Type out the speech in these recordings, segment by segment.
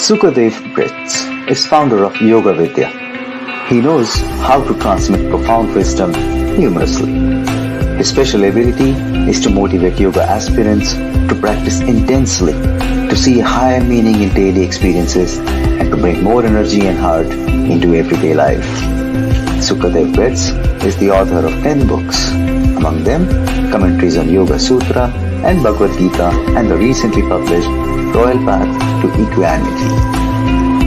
Sukadev Bretz is founder of Yoga Vidya. He knows how to transmit profound wisdom humorously. His special ability is to motivate yoga aspirants to practice intensely, to see higher meaning in daily experiences, and to bring more energy and heart into everyday life. Sukadev Bretz is the author of 10 books, among them commentaries on Yoga Sutra and Bhagavad Gita and the recently published Royal Path to Equanimity.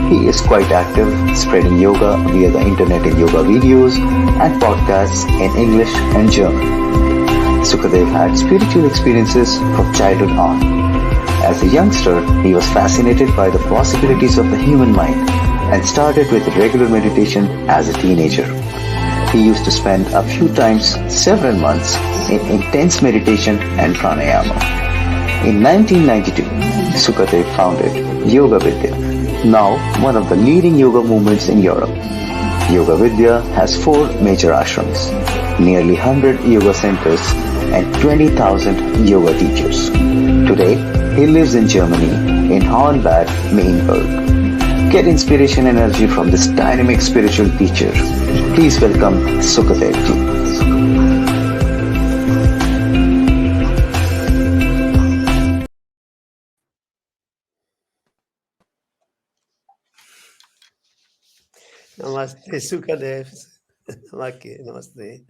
He is quite active, spreading yoga via the internet in yoga videos and podcasts in English and German. Sukadev had spiritual experiences from childhood on. As a youngster, he was fascinated by the possibilities of the human mind and started with regular meditation as a teenager. He used to spend a few times several months in intense meditation and pranayama. In 1992, Sukadev founded Yoga Vidya, now one of the leading yoga movements in Europe. Yoga Vidya has 4 major ashrams, nearly 100 yoga centers, and 20,000 yoga teachers. Today, he lives in Germany, in Hornbach, Mainburg. Get inspiration and energy from this dynamic spiritual teacher. Please welcome Sukadev ji. Namaste, Sukadev. Namaste.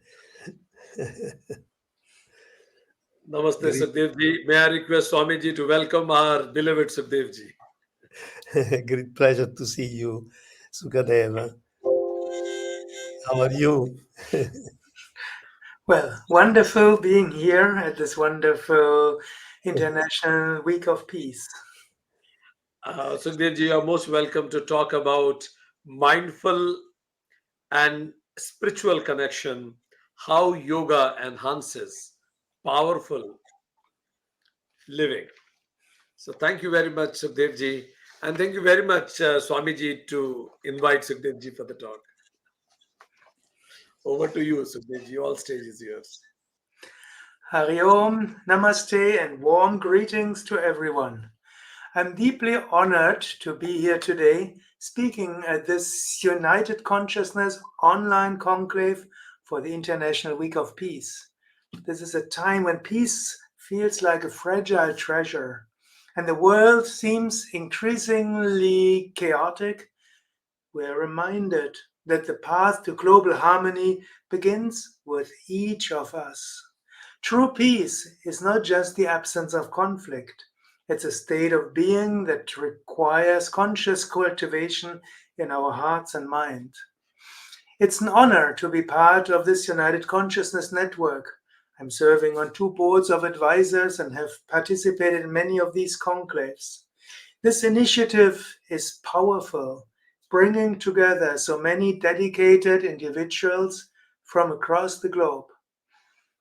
Namaste, Sukadev ji. May I request Swami ji to welcome our beloved Sukadev ji. Great pleasure to see you, Sukadev. How are you? Well, wonderful being here at this wonderful International Week of Peace. Sukadev ji, you are most welcome to talk about mindful and spiritual connection, how yoga enhances powerful living. So thank you very much, Sukadev ji. And thank you very much, Swami ji, to invite Sukadev ji for the talk. Over to you, Sukadev ji. All stage is yours. Hari Om, Namaste, and warm greetings to everyone. I'm deeply honored to be here today speaking at this United Consciousness online conclave for the International Week of Peace. This is a time when peace feels like a fragile treasure and the world seems increasingly chaotic. We're reminded that the path to global harmony begins with each of us. True peace is not just the absence of conflict. It's a state of being that requires conscious cultivation in our hearts and mind. It's an honor to be part of this United Consciousness network. I'm serving on 2 boards of advisors and have participated in many of these conclaves. This initiative is powerful, bringing together so many dedicated individuals from across the globe.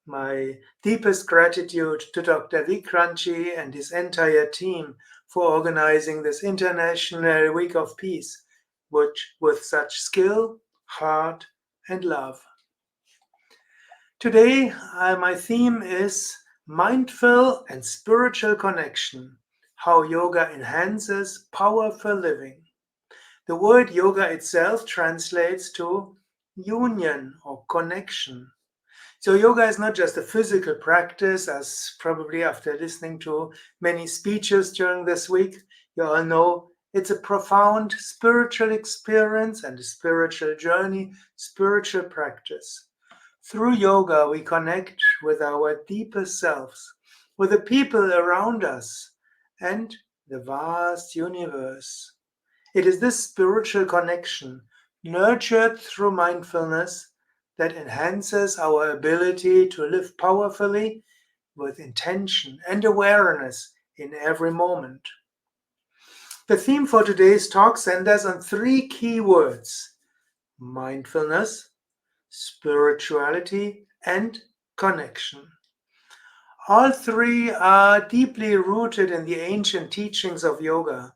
My deepest gratitude to Dr. Vikranchi and his entire team for organizing this International Week of Peace, which with such skill, heart, and love. Today, my theme is mindful and spiritual connection, how yoga enhances powerful living. The word yoga itself translates to union or connection. So yoga is not just a physical practice, as probably after listening to many speeches during this week, you all know it's a profound spiritual experience and a spiritual journey, spiritual practice. Through yoga, we connect with our deepest selves, with the people around us, and the vast universe. It is this spiritual connection, nurtured through mindfulness, that enhances our ability to live powerfully with intention and awareness in every moment. The theme for today's talk centers on 3 key words: mindfulness, spirituality, and connection. All 3 are deeply rooted in the ancient teachings of yoga,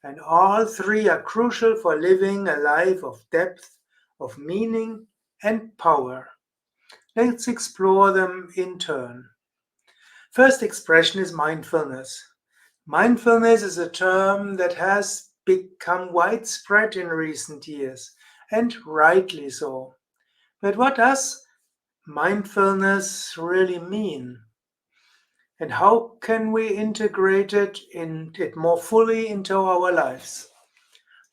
and all 3 are crucial for living a life of depth, of meaning, and power. Let's explore them in turn. First expression is mindfulness. Mindfulness is a term that has become widespread in recent years, and rightly so. But what does mindfulness really mean? And how can we integrate it more fully into our lives?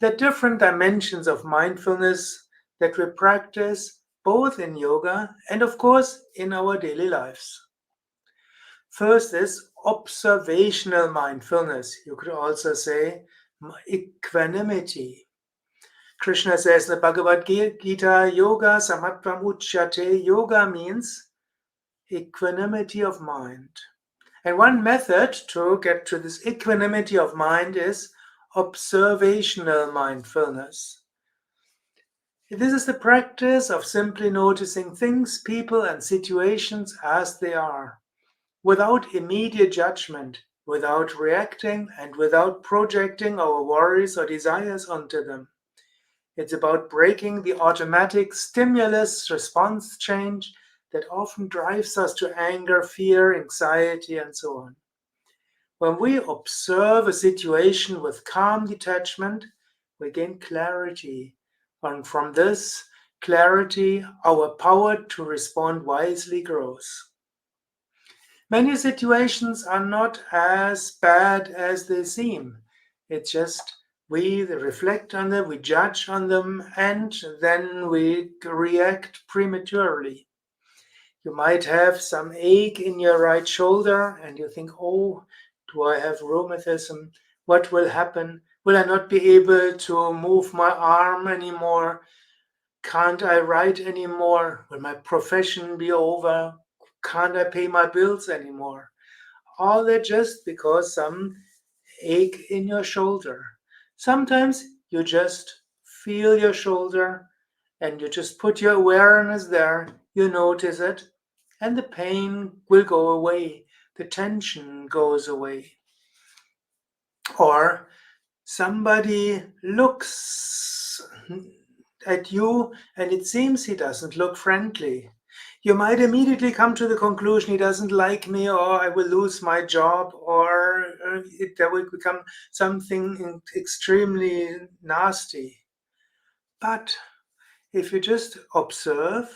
The different dimensions of mindfulness that we practice both in yoga and, of course, in our daily lives. First is observational mindfulness. You could also say equanimity. Krishna says in the Bhagavad Gita, Yoga Samatvam Uchyate. Yoga means equanimity of mind. And one method to get to this equanimity of mind is observational mindfulness. This is the practice of simply noticing things, people, and situations as they are, without immediate judgment, without reacting, and without projecting our worries or desires onto them. It's about breaking the automatic stimulus response chain that often drives us to anger, fear, anxiety, and so on. When we observe a situation with calm detachment, we gain clarity. And from this clarity, our power to respond wisely grows. Many situations are not as bad as they seem. It's just we reflect on them, we judge on them, and then we react prematurely. You might have some ache in your right shoulder and you think, oh, do I have rheumatism? What will happen? Will I not be able to move my arm anymore? Can't I write anymore? Will my profession be over? Can't I pay my bills anymore? All that just because some ache in your shoulder. Sometimes you just feel your shoulder and you just put your awareness there, you notice it, and the pain will go away, the tension goes away. Or somebody looks at you and it seems he doesn't look friendly. You might immediately come to the conclusion he doesn't like me, or I will lose my job, or there will become something extremely nasty. But if you just observe,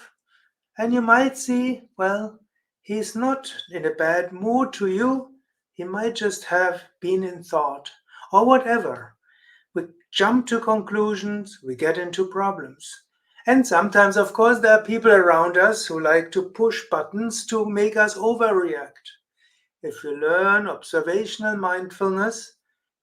and you might see, well, he's not in a bad mood to you, he might just have been in thought, or whatever. We jump to conclusions, we get into problems. And sometimes, of course, there are people around us who like to push buttons to make us overreact. If we learn observational mindfulness,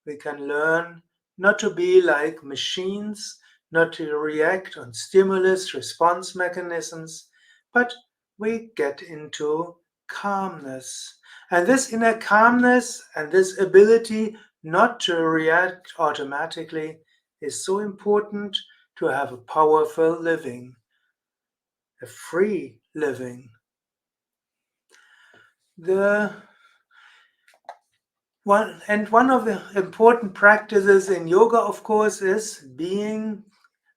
we can learn not to be like machines, not to react on stimulus response mechanisms, but we get into calmness. And this inner calmness and this ability not to react automatically is so important to have a powerful living, a free living. One of the important practices in yoga, of course, is being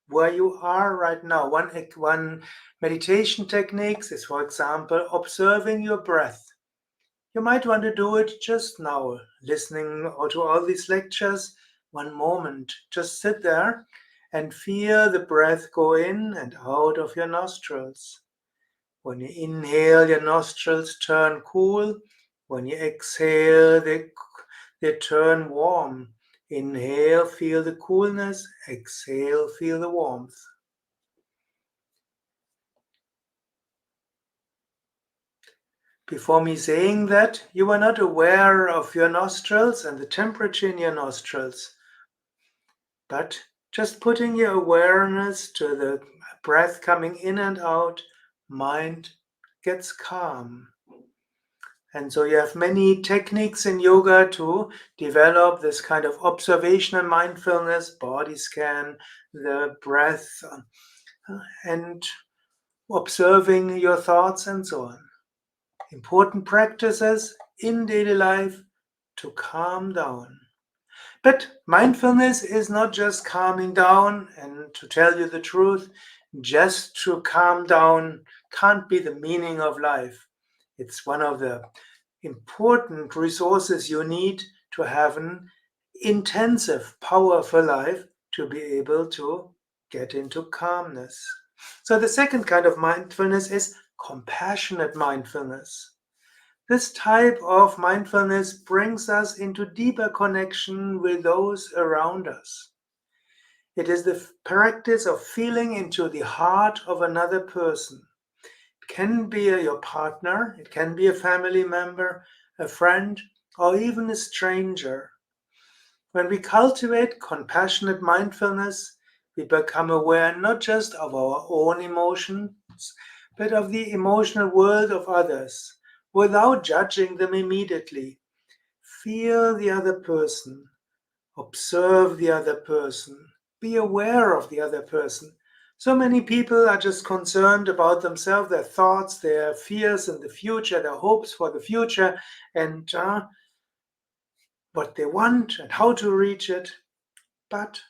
where you are right now. One meditation technique is, for example, observing your breath. You might want to do it just now, listening to all these lectures. One moment, just sit there and feel the breath go in and out of your nostrils. When you inhale, your nostrils turn cool. When you exhale, they turn warm. Inhale, feel the coolness. Exhale, feel the warmth. Before me saying that, you are not aware of your nostrils and the temperature in your nostrils, but just putting your awareness to the breath coming in and out, mind gets calm. And so you have many techniques in yoga to develop this kind of observational mindfulness, body scan, the breath, and observing your thoughts and so on. Important practices in daily life to calm down. But mindfulness is not just calming down, and to tell you the truth, just to calm down can't be the meaning of life. It's one of the important resources you need to have an intensive, powerful life to be able to get into calmness. So the second kind of mindfulness is compassionate mindfulness. This type of mindfulness brings us into deeper connection with those around us. It is the practice of feeling into the heart of another person. It can be your partner, it can be a family member, a friend, or even a stranger. When we cultivate compassionate mindfulness, we become aware not just of our own emotions, but of the emotional world of others, without judging them immediately. Feel the other person, observe the other person, be aware of the other person. So many people are just concerned about themselves, their thoughts, their fears in the future, their hopes for the future, and what they want and how to reach it. But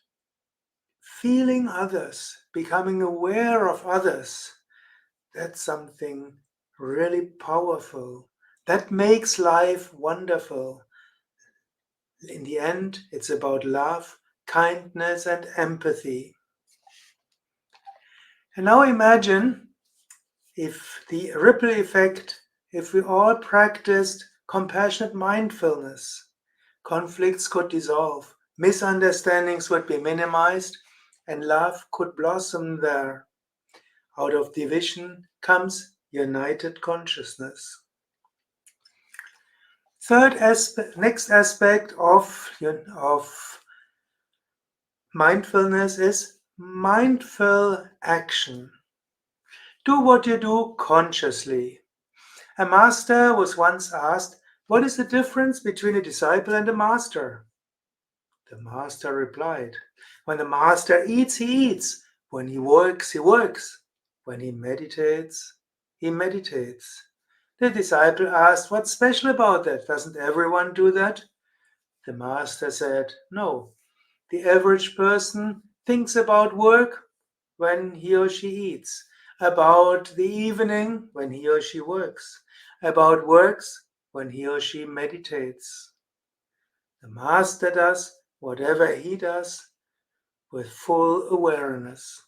feeling others, becoming aware of others, that's something really powerful. That makes life wonderful. In the end, it's about love, kindness, and empathy. And now imagine if the ripple effect, if we all practiced compassionate mindfulness, conflicts could dissolve, misunderstandings would be minimized, and love could blossom there. Out of division comes united consciousness. Next aspect of mindfulness is mindful action. Do what you do consciously. A master was once asked, "What is the difference between a disciple and a master?" The master replied, "When the master eats, he eats. When he works, he works. When he meditates, he meditates." The disciple asked, "What's special about that? Doesn't everyone do that?" The master said, "No. The average person thinks about work when he or she eats, about the evening when he or she works, about works when he or she meditates." The master does whatever he does with full awareness.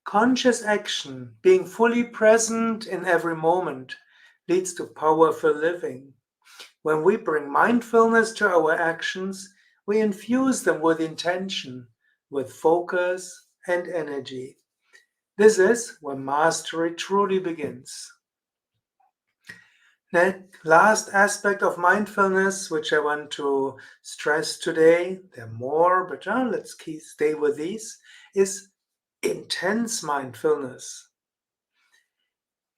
Conscious action, being fully present in every moment, leads to powerful living. When we bring mindfulness to our actions, we infuse them with intention, with focus and energy. This is where mastery truly begins. The last aspect of mindfulness, which I want to stress today, there are more, but let's stay with these, is intense mindfulness.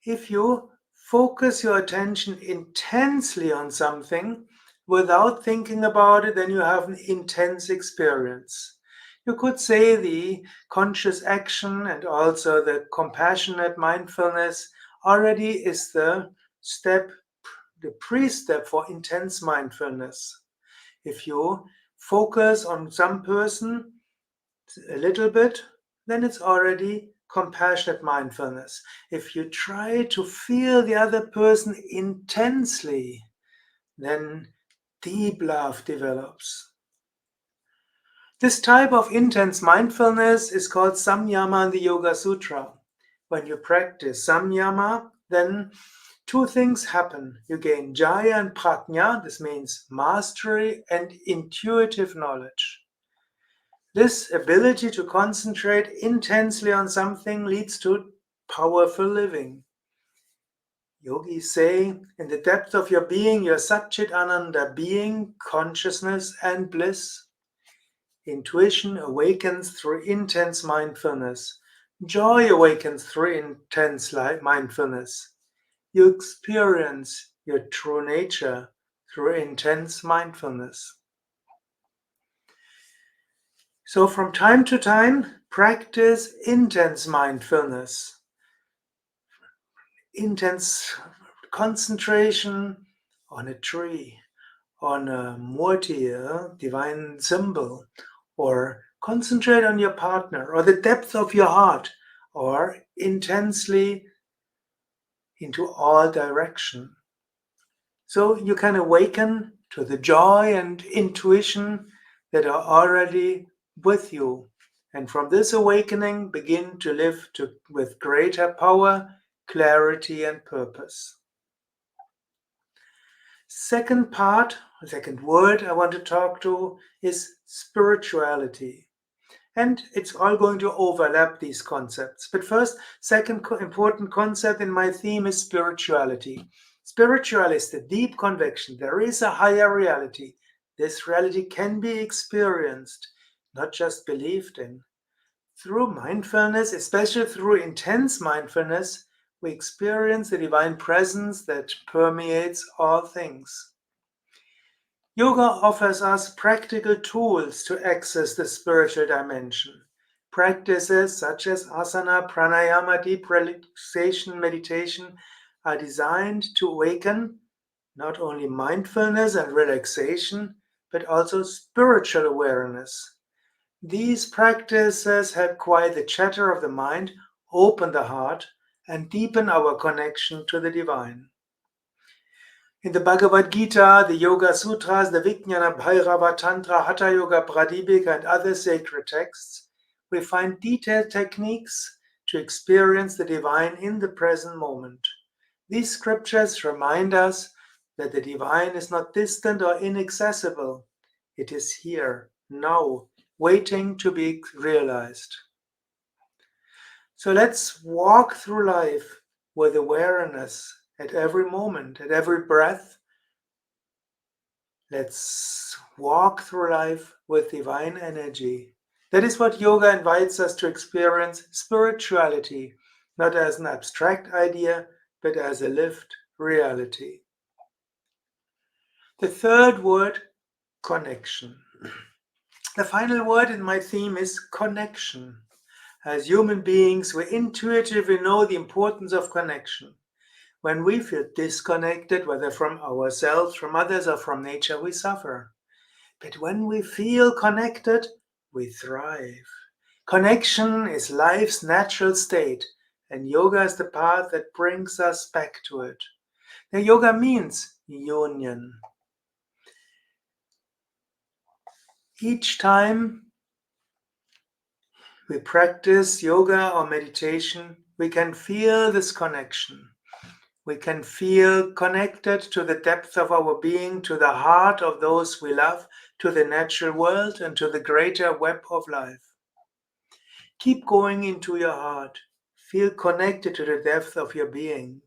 If you focus your attention intensely on something without thinking about it, then you have an intense experience. You could say the conscious action and also the compassionate mindfulness already is the pre-step for intense mindfulness. If you focus on some person a little bit, then it's already compassionate mindfulness. If you try to feel the other person intensely, then deep love develops. This type of intense mindfulness is called samyama in the Yoga Sutra. When you practice samyama, then two things happen. You gain jaya and prajna, this means mastery and intuitive knowledge. This ability to concentrate intensely on something leads to powerful living. Yogis say, in the depth of your being, your Satchit Ananda being, consciousness and bliss. Intuition awakens through intense mindfulness. Joy awakens through intense mindfulness. You experience your true nature through intense mindfulness. So from time to time, practice intense mindfulness. Intense concentration on a tree, on a murti, a divine symbol, or concentrate on your partner, or the depth of your heart, or intensely into all direction. So you can awaken to the joy and intuition that are already with you. And from this awakening, begin to live with greater power, clarity, and purpose. Second word I want to talk to is spirituality. And it's all going to overlap these concepts. But first, second important concept in my theme is spirituality. Spirituality is the deep conviction there is a higher reality. This reality can be experienced, not just believed in. Through mindfulness, especially through intense mindfulness, we experience the divine presence that permeates all things. Yoga offers us practical tools to access the spiritual dimension. Practices such as asana, pranayama, deep relaxation, meditation are designed to awaken not only mindfulness and relaxation, but also spiritual awareness. These practices help quiet the chatter of the mind, open the heart, and deepen our connection to the divine. In the Bhagavad Gita, the Yoga Sutras, the Vijnana Bhairava Tantra, Hatha Yoga Pradipika, and other sacred texts, we find detailed techniques to experience the divine in the present moment. These scriptures remind us that the divine is not distant or inaccessible. It is here, now, waiting to be realized. So let's walk through life with awareness at every moment, at every breath. Let's walk through life with divine energy. That is what yoga invites us to experience spirituality, not as an abstract idea, but as a lived reality. The third word, connection. The final word in my theme is connection. As human beings, we intuitively know the importance of connection. When we feel disconnected, whether from ourselves, from others, or from nature, we suffer. But when we feel connected, we thrive. Connection is life's natural state, and yoga is the path that brings us back to it. Now, yoga means union. Each time we practice yoga or meditation, we can feel this connection. We can feel connected to the depth of our being, to the heart of those we love, to the natural world, and to the greater web of life. Keep going into your heart. Feel connected to the depth of your being.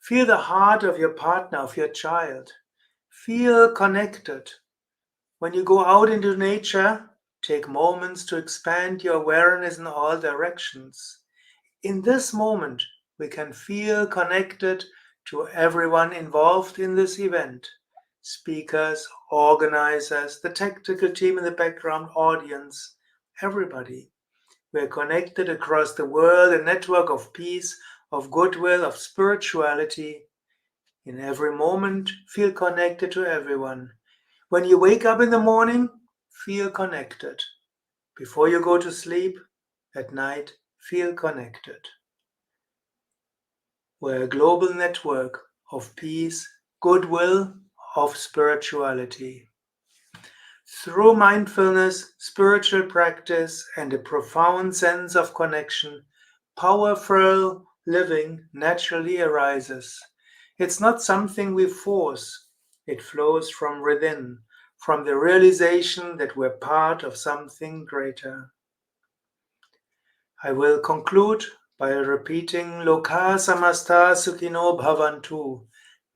Feel the heart of your partner, of your child. Feel connected. When you go out into nature, take moments to expand your awareness in all directions. In this moment, we can feel connected to everyone involved in this event. Speakers, organizers, the technical team in the background, audience, everybody. We are connected across the world, a network of peace, of goodwill, of spirituality. In every moment, feel connected to everyone. When you wake up in the morning, feel connected. Before you go to sleep, at night, feel connected. We're a global network of peace, goodwill, of spirituality. Through mindfulness, spiritual practice, and a profound sense of connection, powerful living naturally arises. It's not something we force. It flows from within, from the realization that we're part of something greater. I will conclude by repeating Loka samasta sukhino bhavantu.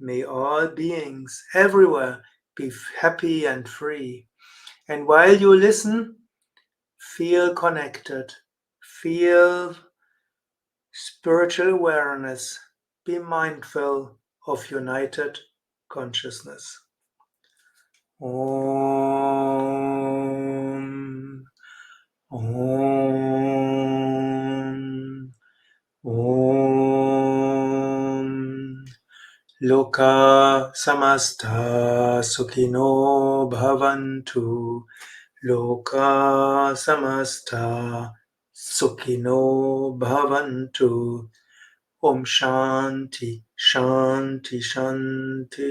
May all beings everywhere be happy and free. And while you listen, feel connected, feel spiritual awareness, be mindful of united consciousness. Om. Om. Om. Loka samasta sukhino bhavantu. Loka samasta sukhino bhavantu. Om Shanti, Shanti, Shanti.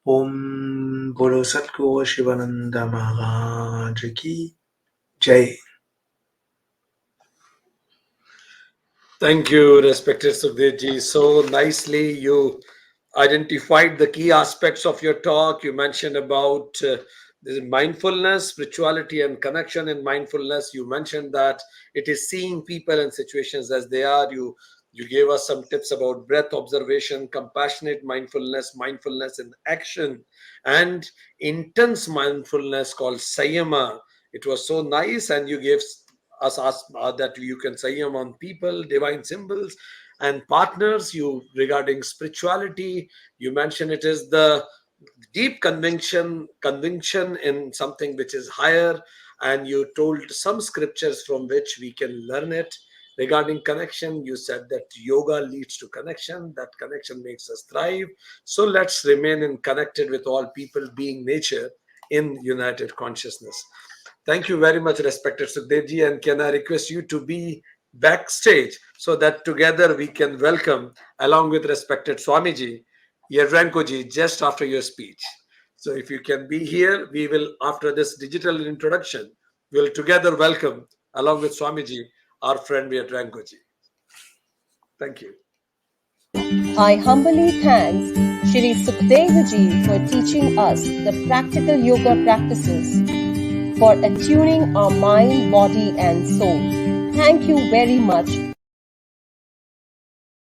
Om Bolo Satguru Shivananda Maharaj Ki Jai. Thank you, respected Sukhdevji. So nicely you identified the key aspects of your talk. You mentioned about this mindfulness, spirituality, and connection in mindfulness. You mentioned that it is seeing people and situations as they are. You gave us some tips about breath observation, compassionate mindfulness, mindfulness in action, and intense mindfulness called sayama. It was so nice, and you gave us that you can sayam on people, divine symbols, and partners. You regarding spirituality, you mentioned it is the deep conviction in something which is higher, and you told some scriptures from which we can learn it. Regarding connection, you said that yoga leads to connection, that connection makes us thrive. So let's remain in connected with all people, being nature in united consciousness. Thank you very much, respected Sukhdevji, and can I request you to be backstage so that together we can welcome, along with respected Swamiji, Yadrankoji, just after your speech. So if you can be here, we will, after this digital introduction, we'll together welcome, along with Swamiji, our friend Yadrankoji. Thank you. I humbly thank Shri Sukadev ji for teaching us the practical yoga practices for attuning our mind, body and soul. Thank you very much